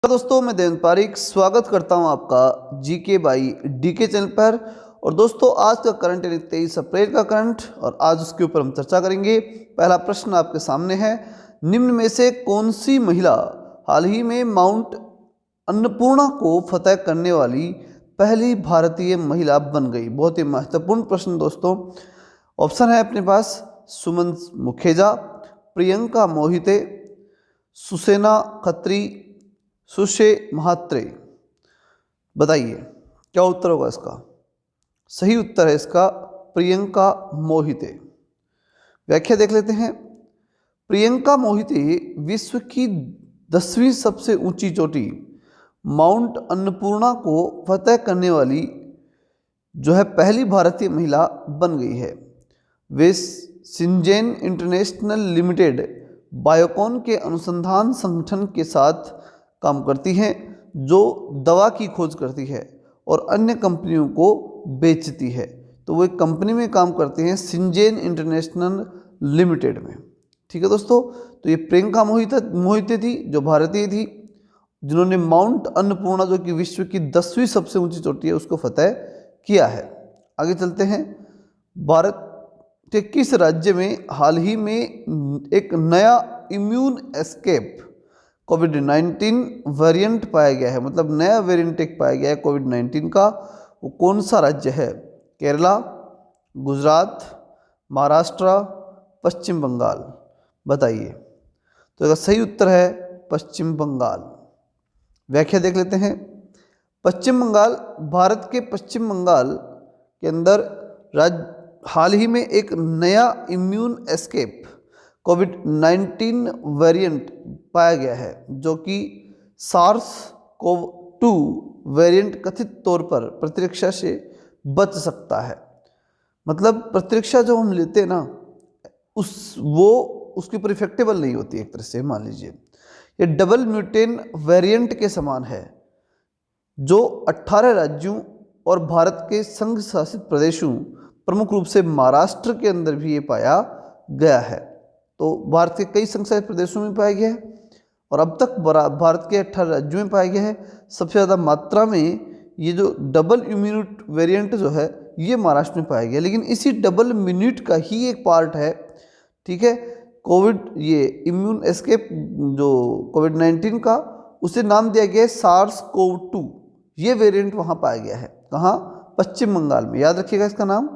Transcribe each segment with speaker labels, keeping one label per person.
Speaker 1: तो दोस्तों, मैं देवेंद्र पारिक स्वागत करता हूं आपका जीके बाई डीके चैनल पर। और दोस्तों, आज का करंट यानी 23 अप्रैल का करंट, और आज उसके ऊपर हम चर्चा करेंगे। पहला प्रश्न आपके सामने है, निम्न में से कौन सी महिला हाल ही में माउंट अन्नपूर्णा को फतह करने वाली पहली भारतीय महिला बन गई? बहुत ही महत्वपूर्ण प्रश्न दोस्तों। ऑप्शन है अपने पास, सुमन मुखिजा, प्रियंका मोहिते, सुसेना खत्री, सुशे महात्रे। बताइए क्या उत्तर होगा इसका? सही उत्तर है इसका प्रियंका मोहिते। व्याख्या देख लेते हैं। प्रियंका मोहिते विश्व की 10वीं सबसे ऊंची चोटी माउंट अन्नपूर्णा को फतह करने वाली जो है पहली भारतीय महिला बन गई है। वे सिंजेन इंटरनेशनल लिमिटेड बायोकॉन के अनुसंधान संगठन के साथ काम करती हैं, जो दवा की खोज करती है और अन्य कंपनियों को बेचती है। तो वो एक कंपनी में काम करते हैं, सिंजेन इंटरनेशनल लिमिटेड में। ठीक है दोस्तों, तो ये प्रियंका मोहिते थी, जो भारतीय थी, जिन्होंने माउंट अन्नपूर्णा जो कि विश्व की 10वीं सबसे ऊंची चोटी है उसको फतह किया है। आगे चलते हैं। भारत के किस राज्य में हाल ही में एक नया इम्यून एस्केप कोविड-19 वेरिएंट पाया गया है? मतलब नया वेरिएंट एक पाया गया है कोविड-19 का। वो कौन सा राज्य है? केरला, गुजरात, महाराष्ट्र, पश्चिम बंगाल। बताइए। तो इसका सही उत्तर है पश्चिम बंगाल। व्याख्या देख लेते हैं। पश्चिम बंगाल भारत के पश्चिम बंगाल के अंदर हाल ही में एक नया इम्यून एस्केप कोविड-19 वेरिएंट पाया गया है, जो कि सार्स कोव 2 वेरिएंट कथित तौर पर प्रतिरक्षा से बच सकता है। मतलब प्रतिरक्षा जो हम लेते हैं ना, उसके ऊपर इफेक्टेबल नहीं होती एक तरह से। मान लीजिए ये डबल म्यूटेन वेरिएंट के समान है, जो 18 राज्यों और भारत के संघ शासित प्रदेशों, प्रमुख रूप से महाराष्ट्र के अंदर भी ये पाया गया है। तो भारत के कई संघ शासित प्रदेशों में पाया गया है और अब तक भारत के 18 राज्यों में पाया गया है। सबसे ज़्यादा मात्रा में ये जो डबल इम्यूनिट वेरिएंट जो है ये महाराष्ट्र में पाया गया। लेकिन इसी डबल म्यूनिट का ही एक पार्ट है, ठीक है, ये इम्यून एस्केप जो कोविड-19 का, उसे नाम दिया गया है सार्स कोव 2। ये वेरिएंट वहाँ पाया गया है। कहाँ? पश्चिम बंगाल में। याद रखिएगा इसका नाम।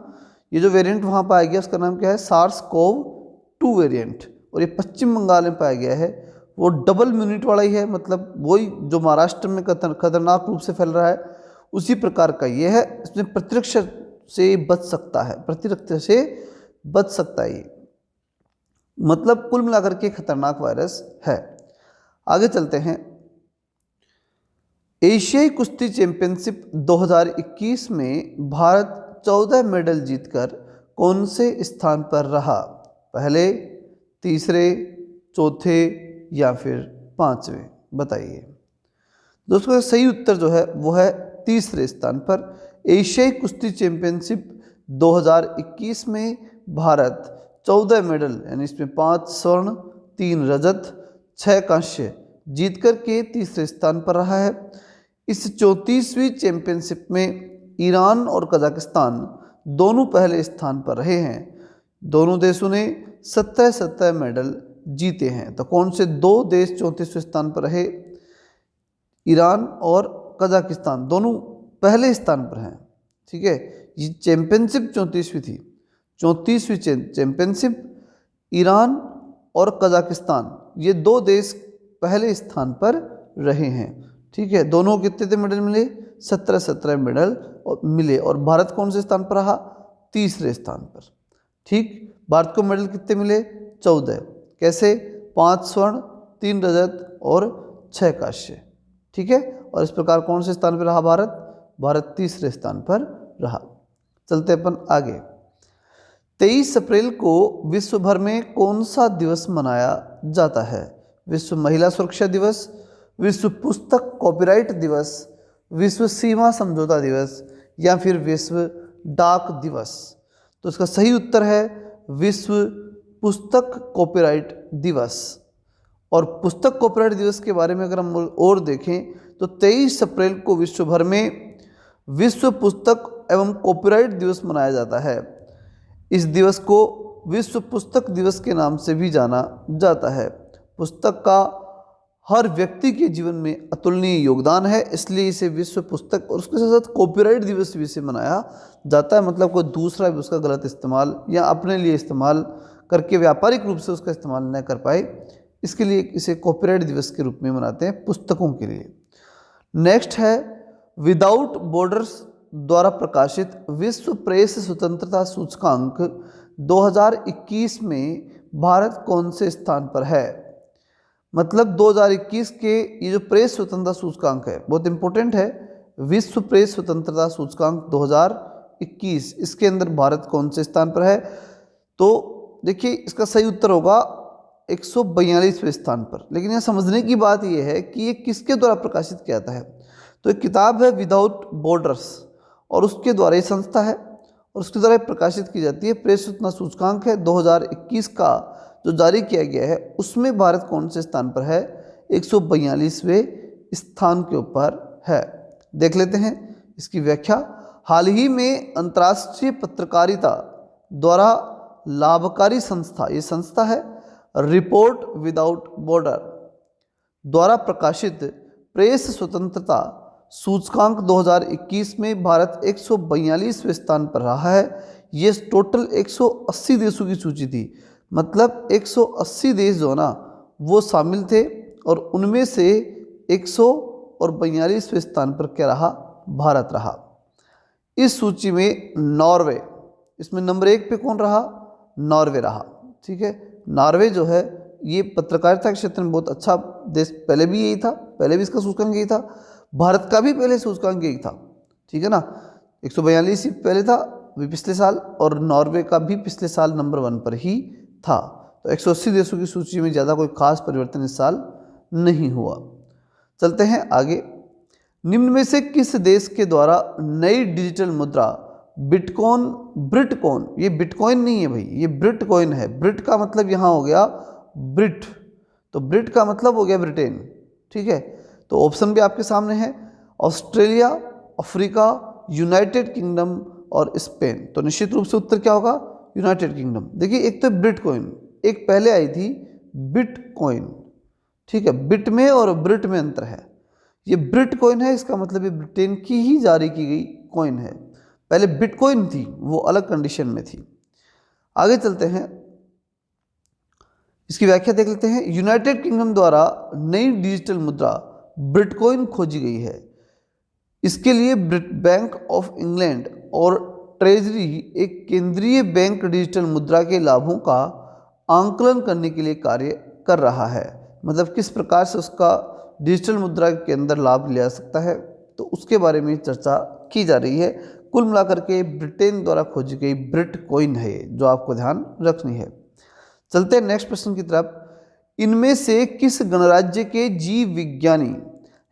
Speaker 1: ये जो वेरिएंट वहाँ पाया गया उसका नाम क्या है? SARS CoV 2 variant. और ये पश्चिम बंगाल में पाया गया है। वो डबल म्यूनिट वाला ही है, मतलब वही जो महाराष्ट्र में खतरनाक रूप से फैल रहा है, उसी प्रकार का ये है। इसमें प्रतिरक्षा से बच सकता है, प्रतिरक्षा से बच सकता है ये। मतलब कुल मिलाकर के खतरनाक वायरस है। आगे चलते हैं। एशियाई कुश्ती चैंपियनशिप 2021 में भारत 14 मेडल जीतकर कौन से स्थान पर रहा? पहले, तीसरे, चौथे या फिर पांचवें? बताइए। दोस्तों, सही उत्तर जो है वो है तीसरे स्थान पर। एशियाई कुश्ती चैंपियनशिप 2021 में भारत 14 मेडल, यानी इसमें 5 स्वर्ण, 3 रजत, 6 कांस्य जीत कर के तीसरे स्थान पर रहा है। इस 34वीं चैंपियनशिप में ईरान और कजाकिस्तान दोनों पहले स्थान पर रहे हैं। दोनों देशों ने 17 मेडल जीते हैं। तो कौन से दो देश 34वें स्थान पर रहे? ईरान और कजाकिस्तान दोनों पहले स्थान पर हैं। ठीक है, ये चैंपियनशिप 34वीं थी। 34वीं चैंपियनशिप ईरान और कजाकिस्तान, ये दो देश पहले स्थान पर रहे हैं। ठीक है, दोनों कितने मेडल मिले? 17 मेडल मिले। और भारत कौन से स्थान पर रहा? तीसरे स्थान पर। ठीक, भारत को मेडल कितने मिले? 14। कैसे? 5 स्वर्ण, 3 रजत और 6 कांस्य। ठीक है, और इस प्रकार कौन से स्थान पर रहा भारत? भारत तीसरे स्थान पर रहा। चलते अपन आगे। 23 अप्रैल को विश्व भर में कौन सा दिवस मनाया जाता है? विश्व महिला सुरक्षा दिवस, विश्व पुस्तक कॉपीराइट दिवस, विश्व सीमा समझौता दिवस या फिर विश्व डाक दिवस? तो इसका सही उत्तर है विश्व पुस्तक कॉपीराइट दिवस। और पुस्तक कॉपीराइट दिवस के बारे में अगर हम और देखें तो 23 अप्रैल को विश्व भर में विश्व पुस्तक एवं कॉपीराइट दिवस मनाया जाता है। इस दिवस को विश्व पुस्तक दिवस के नाम से भी जाना जाता है। पुस्तक का हर व्यक्ति के जीवन में अतुलनीय योगदान है, इसलिए इसे विश्व पुस्तक और उसके साथ साथ कॉपीराइट दिवस भी से मनाया जाता है। मतलब कोई दूसरा भी उसका गलत इस्तेमाल या अपने लिए इस्तेमाल करके व्यापारिक रूप से उसका इस्तेमाल न कर पाए, इसके लिए इसे कॉपीराइट दिवस के रूप में मनाते हैं पुस्तकों के लिए। नेक्स्ट है विदाउट बॉर्डर्स द्वारा प्रकाशित विश्व प्रेस स्वतंत्रता सूचकांक 2021 में भारत कौन से स्थान पर है। मतलब 2021 के ये जो प्रेस स्वतंत्रता सूचकांक है बहुत इंपॉर्टेंट है। विश्व प्रेस स्वतंत्रता सूचकांक 2021, इसके अंदर भारत कौन से स्थान पर है। तो देखिए इसका सही उत्तर होगा 142वें स्थान पर। लेकिन यह समझने की बात यह है कि ये किसके द्वारा प्रकाशित किया जाता है। तो एक किताब है विदाउट बॉर्डर्स और उसके द्वारा ये संस्था है और उसके द्वारा प्रकाशित की जाती है। प्रेस सूचना सूचकांक है 2021 का जो जारी किया गया है, उसमें भारत कौन से स्थान पर है, 142वें स्थान के ऊपर है। देख लेते हैं इसकी व्याख्या। हाल ही में अंतर्राष्ट्रीय पत्रकारिता द्वारा लाभकारी संस्था, ये संस्था है रिपोर्ट विदाउट बॉर्डर द्वारा प्रकाशित प्रेस स्वतंत्रता सूचकांक 2021 में भारत 142वें स्थान पर रहा है। ये टोटल 180 देशों की सूची थी। मतलब 180 देश जो है ना वो शामिल थे और उनमें से 142वें स्थान पर क्या रहा, भारत रहा। इस सूची में नॉर्वे, इसमें नंबर 1 पे कौन रहा, नॉर्वे रहा। ठीक है, नॉर्वे जो है ये पत्रकारिता के क्षेत्र में बहुत अच्छा देश, पहले भी यही था, पहले भी इसका सूचकांक यही था। भारत का भी पहले सूचकांक यही था। ठीक है ना, 142 ही पहले था अभी पिछले साल, और नॉर्वे का भी पिछले साल नंबर 1 पर ही था। तो 180 देशों की सूची में ज़्यादा कोई खास परिवर्तन इस साल नहीं हुआ। चलते हैं आगे। निम्न में से किस देश के द्वारा नई डिजिटल मुद्रा ब्रिटकॉइन, ये बिटकॉइन नहीं है भाई, ये ब्रिटकॉइन है। ब्रिट का मतलब यहाँ हो गया ब्रिट, तो ब्रिट का मतलब हो गया ब्रिटेन। ठीक है, तो ऑप्शन भी आपके सामने है, ऑस्ट्रेलिया, अफ्रीका, यूनाइटेड किंगडम और स्पेन। तो निश्चित रूप से उत्तर क्या होगा, यूनाइटेड किंगडम। देखिए एक तो ब्रिटकॉइन, एक पहले आई थी बिटकॉइन। ठीक है, बिट में और ब्रिट में अंतर है। ये ब्रिटकॉइन है, इसका मतलब ये ब्रिटेन की ही जारी की गई कॉइन है। पहले बिटकॉइन थी, वो अलग कंडीशन में थी। आगे चलते हैं, इसकी व्याख्या देख लेते हैं। यूनाइटेड किंगडम द्वारा नई डिजिटल मुद्रा बिटकॉइन खोजी गई है। इसके लिए बैंक ऑफ इंग्लैंड और ट्रेजरी एक केंद्रीय बैंक डिजिटल मुद्रा के लाभों का आंकलन करने के लिए कार्य कर रहा है। मतलब किस प्रकार से उसका डिजिटल मुद्रा के अंदर लाभ लिया जा सकता है, तो उसके बारे में चर्चा की जा रही है। कुल मिलाकर के ब्रिटेन द्वारा खोजी गई बिटकॉइन है, जो आपको ध्यान रखनी है। चलते हैं नेक्स्ट प्रश्न की तरफ। इनमें से किस गणराज्य के जीव विज्ञानी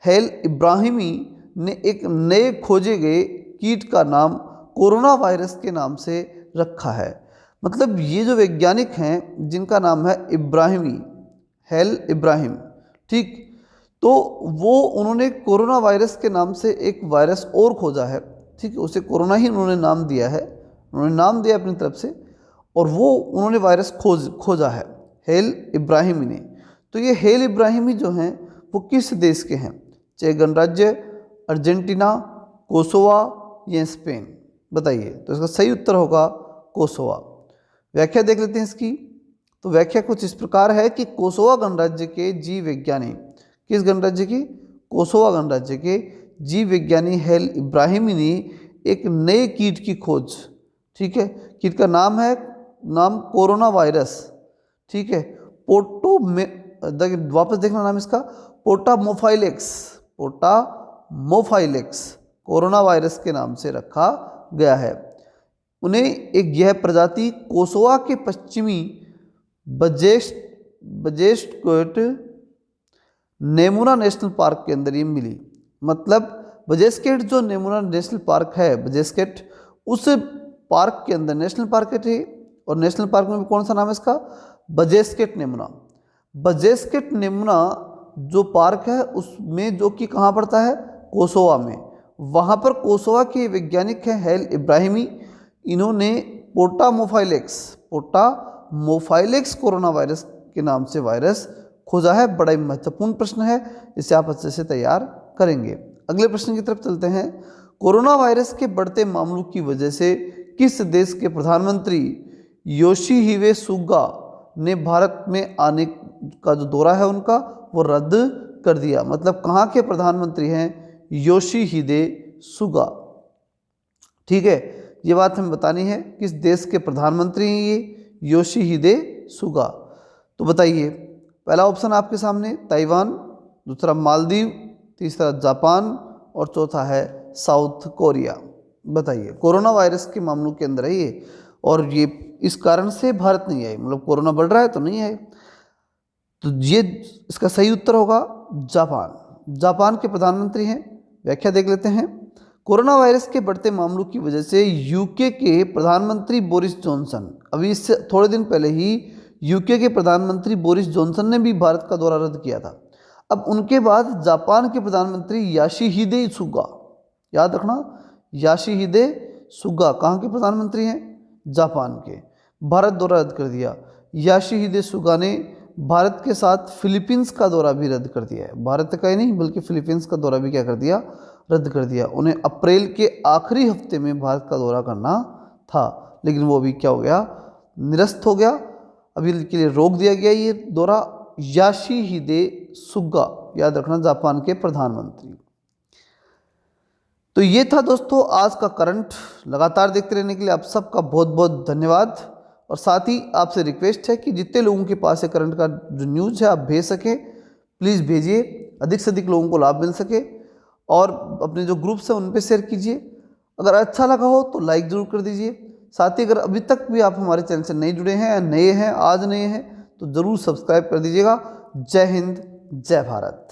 Speaker 1: हेल इब्राहिमी ने एक नए खोजे गए कीट का नाम कोरोना वायरस के नाम से रखा है। मतलब ये जो वैज्ञानिक हैं जिनका नाम है इब्राहिमी, हेल इब्राहिम, ठीक, तो वो उन्होंने कोरोना वायरस के नाम से एक वायरस और खोजा है। ठीक है, उसे कोरोना ही उन्होंने नाम दिया है, उन्होंने नाम दिया अपनी तरफ से, और वो उन्होंने वायरस खोजा है हेल इब्राहिमी ने। तो ये हेल इब्राहिमी जो हैं वो किस देश के हैं, चाहे गणराज्य अर्जेंटीना, कोसोवा या स्पेन, बताइए। तो इसका सही उत्तर होगा कोसोवा। व्याख्या देख लेते हैं इसकी। तो व्याख्या कुछ इस प्रकार है कि कोसोवा गणराज्य के जीव विज्ञानी, किस गणराज्य की, कोसोवा गणराज्य के जीव विज्ञानी हेल इब्राहिमी ने एक नए कीट की खोज, ठीक है, कीट का नाम है कोरोना वायरस। ठीक है, वापस देखना नाम इसका, पोटामोफाइलेक्स कोरोना वायरस के नाम से रखा गया है। उन्हें एक यह प्रजाति कोसोवा के पश्चिमी बजेस्टेट नेमुना नेशनल पार्क के अंदर ये मिली। मतलब बजेस्टेट जो नेमुना नेशनल पार्क है, बजेस्टेट, उस पार्क के अंदर नेशनल पार्क है, और नेशनल पार्क में भी कौन सा नाम है इसका, बजेस्टेट नेमुना। बजेस्केट नेमुना जो पार्क है उसमें, जो कि कहाँ पड़ता है, कोसोवा में, वहाँ पर कोसोवा के वैज्ञानिक हैं हेल इब्राहिमी। इन्होंने पोटामोफाइलेक्स कोरोना वायरस के नाम से वायरस खोजा है। बड़ा ही महत्वपूर्ण प्रश्न है, इसे आप अच्छे से तैयार करेंगे। अगले प्रश्न की तरफ चलते हैं। कोरोना वायरस के बढ़ते मामलों की वजह से किस देश के प्रधानमंत्री योशिहिदे सुगा ने भारत में आने का जो दौरा है उनका वो रद्द कर दिया। मतलब कहाँ के प्रधानमंत्री हैं, योशिहिदे सुगा। ठीक है, ये बात हमें बतानी है, किस देश के प्रधानमंत्री हैं ये, योशिहिदे सुगा। तो बताइए, पहला ऑप्शन आपके सामने ताइवान, दूसरा मालदीव, तीसरा जापान और चौथा है साउथ कोरिया। बताइए, कोरोना वायरस के मामलों के अंदर है ये, और ये इस कारण से भारत नहीं आई, मतलब कोरोना बढ़ रहा है तो नहीं आए। तो ये इसका सही उत्तर होगा जापान। जापान के प्रधानमंत्री हैं। व्याख्या देख लेते हैं। कोरोना वायरस के बढ़ते मामलों की वजह से यूके के प्रधानमंत्री बोरिस जॉनसन, अभी इससे थोड़े दिन पहले ही यूके के प्रधानमंत्री बोरिस जॉनसन ने भी भारत का दौरा रद्द किया था। अब उनके बाद जापान के प्रधानमंत्री योशिहिदे सुगा, याद रखना, योशिहिदे सुगा कहाँ के प्रधानमंत्री हैं, जापान के, भारत दौरा रद्द कर दिया। योशिहिदे सुगा ने भारत के साथ फिलीपींस का दौरा भी रद्द कर दिया है। भारत का ही नहीं बल्कि फिलीपींस का दौरा भी क्या कर दिया, रद्द कर दिया। उन्हें अप्रैल के आखिरी हफ्ते में भारत का दौरा करना था, लेकिन वो अभी क्या हो गया, निरस्त हो गया, अभी के लिए रोक दिया गया ये दौरा। योशिहिदे सुगा, याद रखना, जापान के प्रधानमंत्री। तो ये था दोस्तों आज का करंट। लगातार देखते रहने के लिए आप सबका बहुत बहुत धन्यवाद। और साथ ही आपसे रिक्वेस्ट है कि जितने लोगों के पास है करंट का जो न्यूज़ है आप भेज सकें, प्लीज़ भेजिए, अधिक से अधिक लोगों को लाभ मिल सके। और अपने जो ग्रुप्स हैं उन पे शेयर कीजिए। अगर अच्छा लगा हो तो लाइक ज़रूर कर दीजिए। साथ ही अगर अभी तक भी आप हमारे चैनल से नहीं जुड़े हैं या नए हैं, आज नए हैं, तो ज़रूर सब्सक्राइब कर दीजिएगा। जय हिंद, जय भारत।